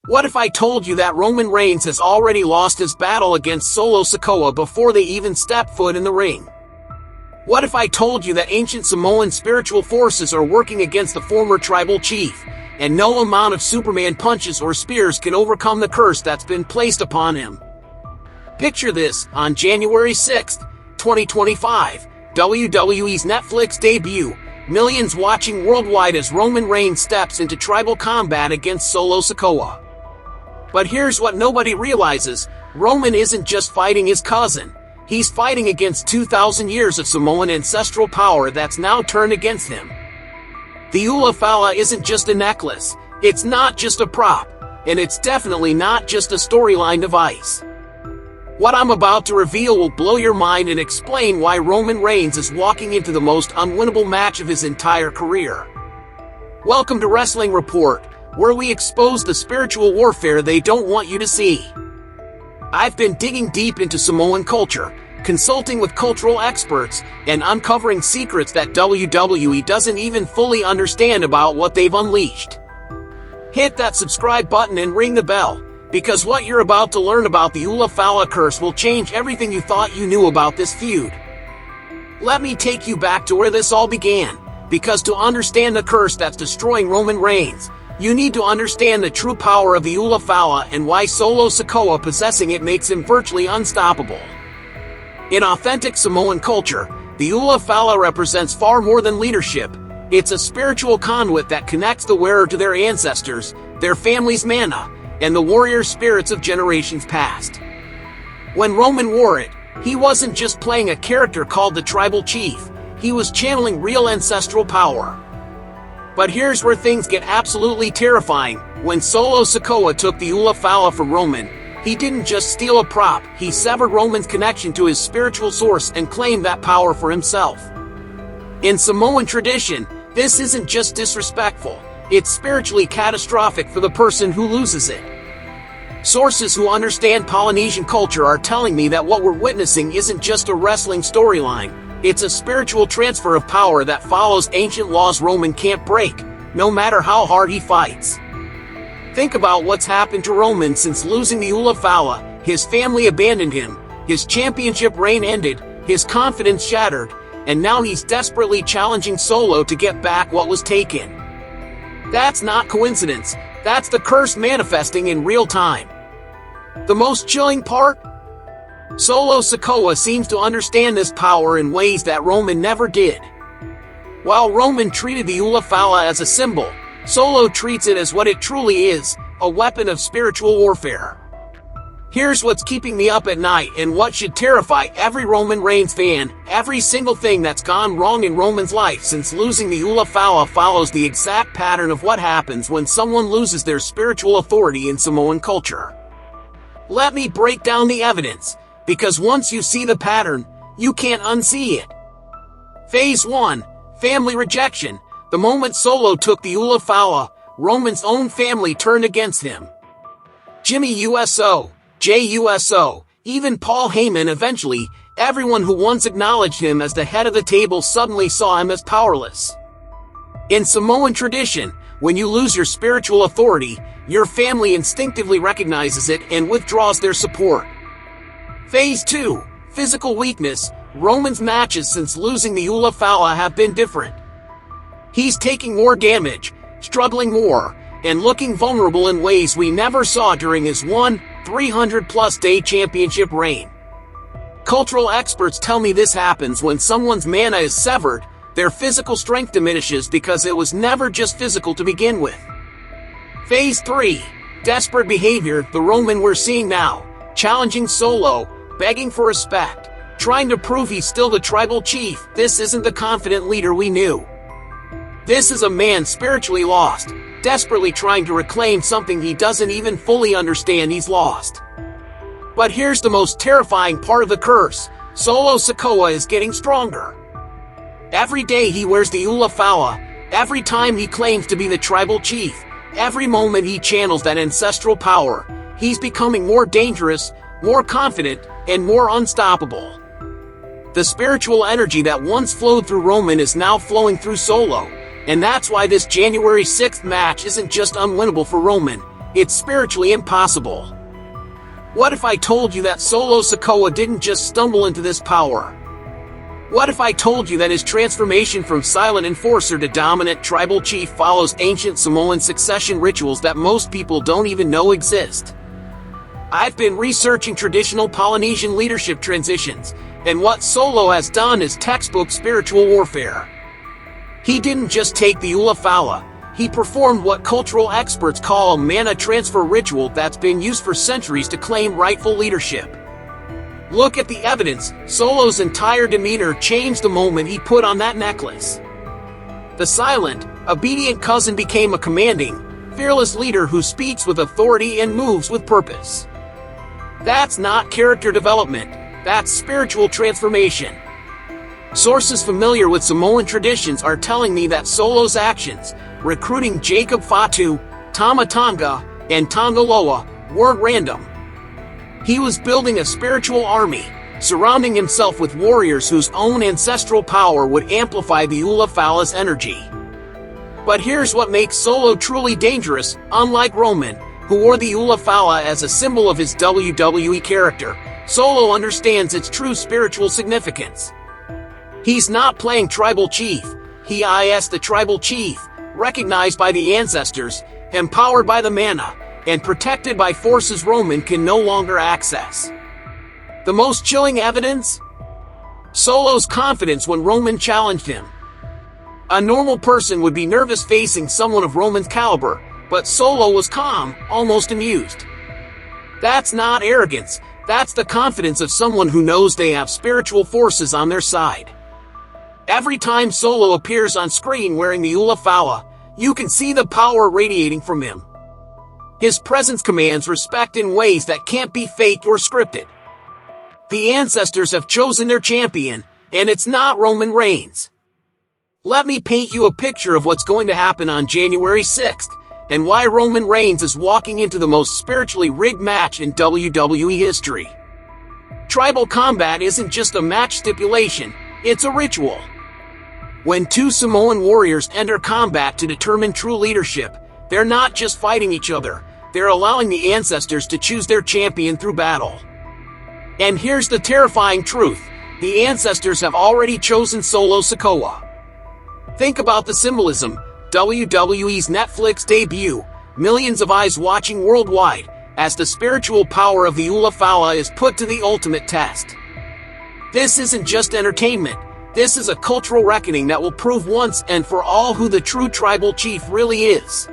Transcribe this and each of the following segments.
What if I told you that Roman Reigns has already lost his battle against Solo Sikoa before they even step foot in the ring? What if I told you that ancient Samoan spiritual forces are working against the former tribal chief, and no amount of Superman punches or spears can overcome the curse that's been placed upon him? Picture this: on January 6th, 2025, WWE's Netflix debut, millions watching worldwide as Roman Reigns steps into tribal combat against Solo Sikoa. But here's what nobody realizes: Roman isn't just fighting his cousin. He's fighting against 2,000 years of Samoan ancestral power that's now turned against him. The Ula Fala isn't just a necklace, it's not just a prop, and it's definitely not just a storyline device. What I'm about to reveal will blow your mind and explain why Roman Reigns is walking into the most unwinnable match of his entire career. Welcome to Wrestling Report, where we expose the spiritual warfare they don't want you to see. I've been digging deep into Samoan culture, consulting with cultural experts, and uncovering secrets that WWE doesn't even fully understand about what they've unleashed. Hit that subscribe button and ring the bell, because what you're about to learn about the Ula Fala curse will change everything you thought you knew about this feud. Let me take you back to where this all began, because to understand the curse that's destroying Roman Reigns, you need to understand the true power of the Ula Fala and why Solo Sikoa possessing it makes him virtually unstoppable. In authentic Samoan culture, the Ula Fala represents far more than leadership. It's a spiritual conduit that connects the wearer to their ancestors, their family's mana, and the warrior spirits of generations past. When Roman wore it, he wasn't just playing a character called the tribal chief, he was channeling real ancestral power. But here's where things get absolutely terrifying. When Solo Sikoa took the Ula Fala from Roman, he didn't just steal a prop, he severed Roman's connection to his spiritual source and claimed that power for himself. In Samoan tradition, this isn't just disrespectful, it's spiritually catastrophic for the person who loses it. Sources who understand Polynesian culture are telling me that what we're witnessing isn't just a wrestling storyline, it's a spiritual transfer of power that follows ancient laws Roman can't break, no matter how hard he fights. Think about what's happened to Roman since losing the Ula Fala. His family abandoned him, his championship reign ended, his confidence shattered, and now he's desperately challenging Solo to get back what was taken. That's not coincidence, that's the curse manifesting in real time. The most chilling part? Solo Sikoa seems to understand this power in ways that Roman never did. While Roman treated the Ula Fala as a symbol, Solo treats it as what it truly is, a weapon of spiritual warfare. Here's what's keeping me up at night and what should terrify every Roman Reigns fan: every single thing that's gone wrong in Roman's life since losing the Ula Fala follows the exact pattern of what happens when someone loses their spiritual authority in Samoan culture. Let me break down the evidence, because once you see the pattern, you can't unsee it. Phase 1. Family rejection. The moment Solo took the Ula Fala, Roman's own family turned against him. Jimmy USO, Jey USO, even Paul Heyman. Eventually, everyone who once acknowledged him as the head of the table suddenly saw him as powerless. In Samoan tradition, when you lose your spiritual authority, your family instinctively recognizes it and withdraws their support. Phase 2. Physical weakness. Roman's matches since losing the Ula Fala have been different. He's taking more damage, struggling more, and looking vulnerable in ways we never saw during his 300-plus day championship reign. Cultural experts tell me this happens when someone's mana is severed, their physical strength diminishes because it was never just physical to begin with. Phase 3. Desperate behavior. The Roman we're seeing now, challenging Solo, begging for respect, trying to prove he's still the tribal chief. This isn't the confident leader we knew. This is a man spiritually lost, desperately trying to reclaim something he doesn't even fully understand he's lost. But here's the most terrifying part of the curse: Solo Sikoa is getting stronger. Every day he wears the Ula Fala, every time he claims to be the tribal chief, every moment he channels that ancestral power, he's becoming more dangerous, more confident, and more unstoppable. The spiritual energy that once flowed through Roman is now flowing through Solo, and that's why this January 6th match isn't just unwinnable for Roman, It's spiritually impossible. What if I told you that Solo Sikoa didn't just stumble into this power? What if I told you that his transformation from silent enforcer to dominant tribal chief follows ancient Samoan succession rituals that most people don't even know exist? I've been researching traditional Polynesian leadership transitions, and what Solo has done is textbook spiritual warfare. He didn't just take the Ula Fala, he performed what cultural experts call a mana transfer ritual that's been used for centuries to claim rightful leadership. Look at the evidence. Solo's entire demeanor changed the moment he put on that necklace. The silent, obedient cousin became a commanding, fearless leader who speaks with authority and moves with purpose. That's not character development, that's spiritual transformation. Sources familiar with Samoan traditions are telling me that Solo's actions, recruiting Jacob Fatu, Tamatanga, and Tangaloa, weren't random. He was building a spiritual army, surrounding himself with warriors whose own ancestral power would amplify the Ula Fala's energy. But here's what makes Solo truly dangerous. Unlike Roman, who wore the Ula Fala as a symbol of his WWE character, Solo understands its true spiritual significance. He's not playing tribal chief, he is the tribal chief, recognized by the ancestors, empowered by the mana, and protected by forces Roman can no longer access. The most chilling evidence? Solo's confidence when Roman challenged him. A normal person would be nervous facing someone of Roman's caliber, but Solo was calm, almost amused. That's not arrogance, that's the confidence of someone who knows they have spiritual forces on their side. Every time Solo appears on screen wearing the Ula Fala, you can see the power radiating from him. His presence commands respect in ways that can't be faked or scripted. The ancestors have chosen their champion, and it's not Roman Reigns. Let me paint you a picture of what's going to happen on January 6th, and why Roman Reigns is walking into the most spiritually rigged match in WWE history. Tribal combat isn't just a match stipulation, it's a ritual. When two Samoan warriors enter combat to determine true leadership, they're not just fighting each other, they're allowing the ancestors to choose their champion through battle. And here's the terrifying truth, the ancestors have already chosen Solo Sikoa. Think about the symbolism, WWE's Netflix debut, millions of eyes watching worldwide, as the spiritual power of the Ula Fala is put to the ultimate test. This isn't just entertainment, this is a cultural reckoning that will prove once and for all who the true tribal chief really is.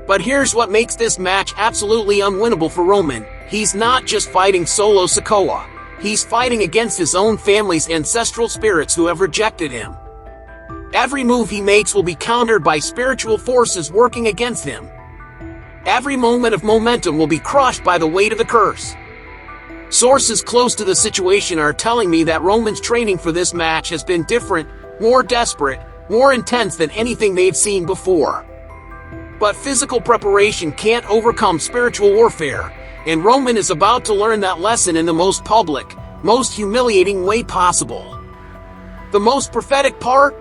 But here's what makes this match absolutely unwinnable for Roman. He's not just fighting Solo Sikoa, he's fighting against his own family's ancestral spirits who have rejected him. Every move he makes will be countered by spiritual forces working against him. Every moment of momentum will be crushed by the weight of the curse. Sources close to the situation are telling me that Roman's training for this match has been different, more desperate, more intense than anything they've seen before. But physical preparation can't overcome spiritual warfare, and Roman is about to learn that lesson in the most public, most humiliating way possible. The most prophetic part?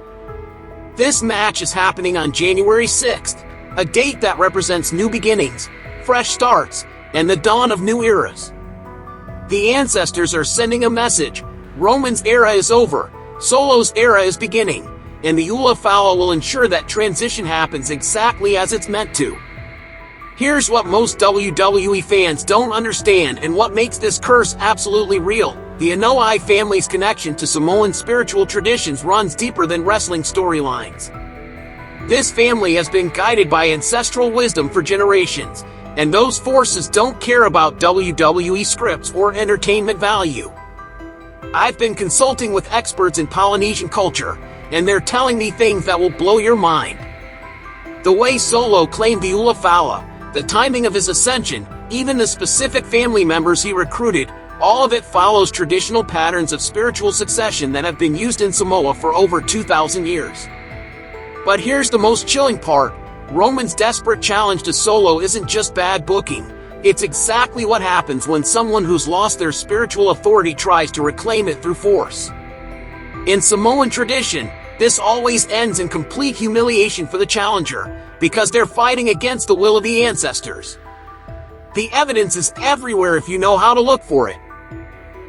This match is happening on January 6th, a date that represents new beginnings, fresh starts, and the dawn of new eras. The ancestors are sending a message. Roman's era is over, Solo's era is beginning, and the Ula Fala will ensure that transition happens exactly as it's meant to. Here's what most WWE fans don't understand and what makes this curse absolutely real. The Anoa'i family's connection to Samoan spiritual traditions runs deeper than wrestling storylines. This family has been guided by ancestral wisdom for generations, and those forces don't care about WWE scripts or entertainment value. I've been consulting with experts in Polynesian culture, and they're telling me things that will blow your mind. The way Solo claimed the Ula Fala, the timing of his ascension, even the specific family members he recruited, all of it follows traditional patterns of spiritual succession that have been used in Samoa for over 2,000 years. But here's the most chilling part. Roman's desperate challenge to Solo isn't just bad booking, it's exactly what happens when someone who's lost their spiritual authority tries to reclaim it through force. In Samoan tradition, this always ends in complete humiliation for the challenger, because they're fighting against the will of the ancestors. The evidence is everywhere if you know how to look for it.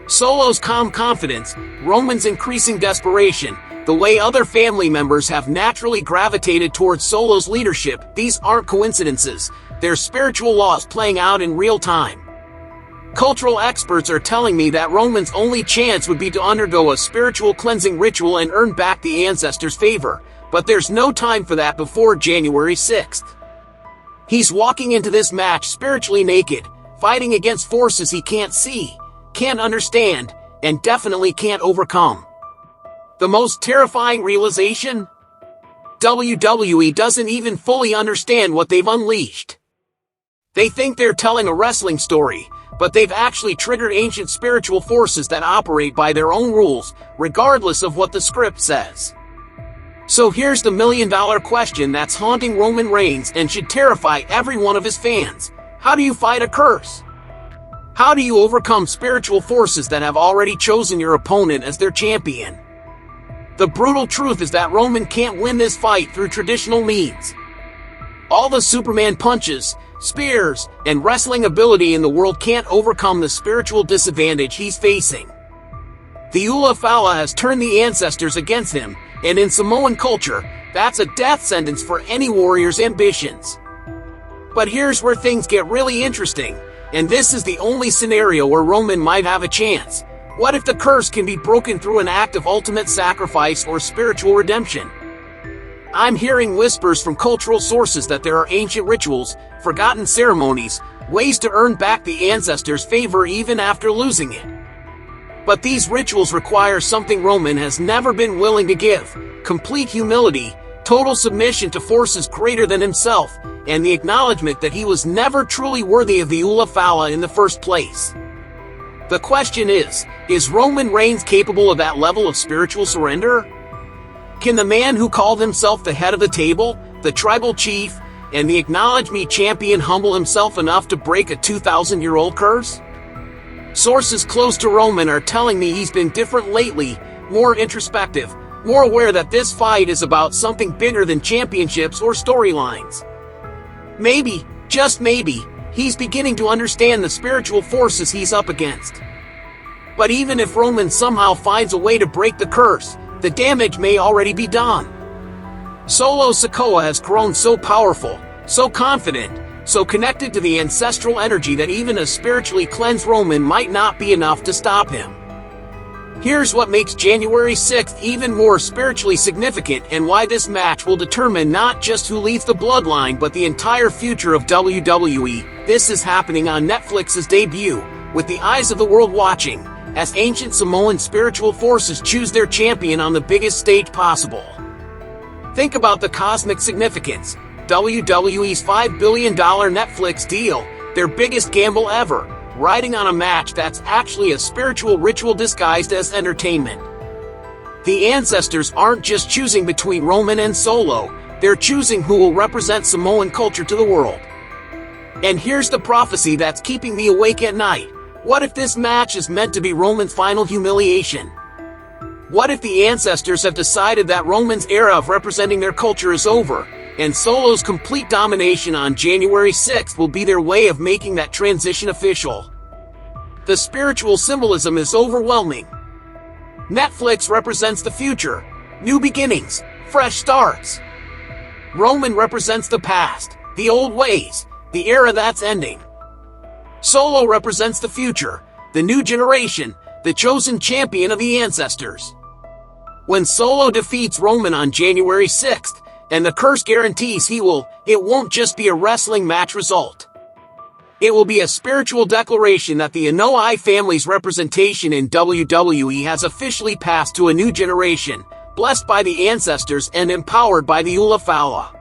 Solo's calm confidence, Roman's increasing desperation, the way other family members have naturally gravitated towards Solo's leadership, these aren't coincidences, they're spiritual laws playing out in real time. Cultural experts are telling me that Roman's only chance would be to undergo a spiritual cleansing ritual and earn back the ancestors' favor, but there's no time for that before January 6th. He's walking into this match spiritually naked, fighting against forces he can't see, can't understand, and definitely can't overcome. The most terrifying realization? WWE doesn't even fully understand what they've unleashed. They think they're telling a wrestling story, but they've actually triggered ancient spiritual forces that operate by their own rules, regardless of what the script says. So here's the million-dollar question that's haunting Roman Reigns and should terrify every one of his fans. How do you fight a curse? How do you overcome spiritual forces that have already chosen your opponent as their champion? The brutal truth is that Roman can't win this fight through traditional means. All the Superman punches, spears, and wrestling ability in the world can't overcome the spiritual disadvantage he's facing. The Ula Fala has turned the ancestors against him, and in Samoan culture, that's a death sentence for any warrior's ambitions. But here's where things get really interesting, and this is the only scenario where Roman might have a chance. What if the curse can be broken through an act of ultimate sacrifice or spiritual redemption? I'm hearing whispers from cultural sources that there are ancient rituals, forgotten ceremonies, ways to earn back the ancestors' favor even after losing it. But these rituals require something Roman has never been willing to give: complete humility, total submission to forces greater than himself, and the acknowledgement that he was never truly worthy of the Ula Fala in the first place. The question is Roman Reigns capable of that level of spiritual surrender? Can the man who called himself the head of the table, the tribal chief, and the Acknowledge Me champion humble himself enough to break a 2,000-year-old curse? Sources close to Roman are telling me he's been different lately, more introspective, more aware that this fight is about something bigger than championships or storylines. Maybe, just maybe, he's beginning to understand the spiritual forces he's up against. But even if Roman somehow finds a way to break the curse, the damage may already be done. Solo Sikoa has grown so powerful, so confident, so connected to the ancestral energy that even a spiritually cleansed Roman might not be enough to stop him. Here's what makes January 6th even more spiritually significant and why this match will determine not just who leads the bloodline but the entire future of WWE. This is happening on Netflix's debut, with the eyes of the world watching, as ancient Samoan spiritual forces choose their champion on the biggest stage possible. Think about the cosmic significance. WWE's $5 billion Netflix deal, their biggest gamble ever, riding on a match that's actually a spiritual ritual disguised as entertainment. The ancestors aren't just choosing between Roman and Solo, they're choosing who will represent Samoan culture to the world. And here's the prophecy that's keeping me awake at night. What if this match is meant to be Roman's final humiliation? What if the ancestors have decided that Roman's era of representing their culture is over, and Solo's complete domination on January 6th will be their way of making that transition official? The spiritual symbolism is overwhelming. Netflix represents the future, new beginnings, fresh starts. Roman represents the past, the old ways, the era that's ending. Solo represents the future, the new generation, the chosen champion of the ancestors. When Solo defeats Roman on January 6th, and the curse guarantees it won't just be a wrestling match result. It will be a spiritual declaration that the Anoa'i family's representation in WWE has officially passed to a new generation, blessed by the ancestors and empowered by the Ula Fala.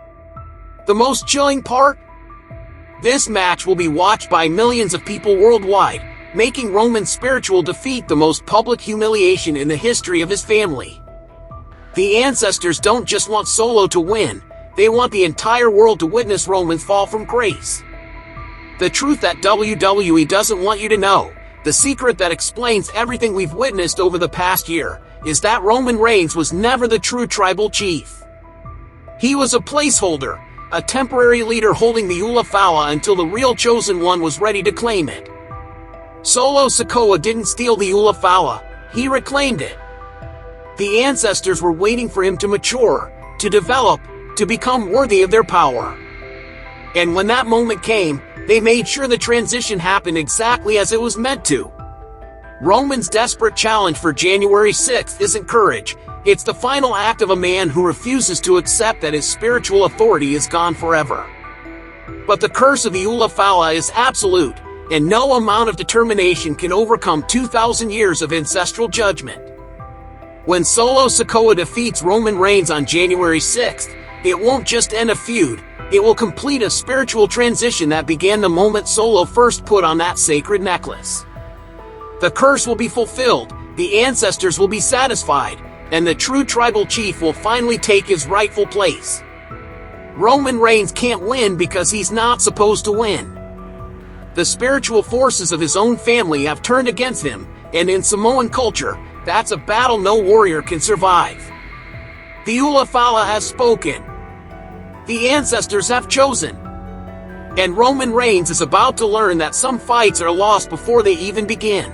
The most chilling part? This match will be watched by millions of people worldwide, making Roman's spiritual defeat the most public humiliation in the history of his family. The ancestors don't just want Solo to win, they want the entire world to witness Roman's fall from grace. The truth that WWE doesn't want you to know, the secret that explains everything we've witnessed over the past year, is that Roman Reigns was never the true tribal chief. He was a placeholder, a temporary leader holding the Ula Fala until the real chosen one was ready to claim it. Solo Sikoa didn't steal the Ula Fala, he reclaimed it. The ancestors were waiting for him to mature, to develop, to become worthy of their power. And when that moment came, they made sure the transition happened exactly as it was meant to. Roman's desperate challenge for January 6th isn't courage, it's the final act of a man who refuses to accept that his spiritual authority is gone forever. But the curse of the Ula Fala is absolute, and no amount of determination can overcome 2,000 years of ancestral judgment. When Solo Sikoa defeats Roman Reigns on January 6th, it won't just end a feud, it will complete a spiritual transition that began the moment Solo first put on that sacred necklace. The curse will be fulfilled, the ancestors will be satisfied, and the true tribal chief will finally take his rightful place. Roman Reigns can't win because he's not supposed to win. The spiritual forces of his own family have turned against him, and in Samoan culture, that's a battle no warrior can survive. The Ula Fala has spoken. The ancestors have chosen. And Roman Reigns is about to learn that some fights are lost before they even begin.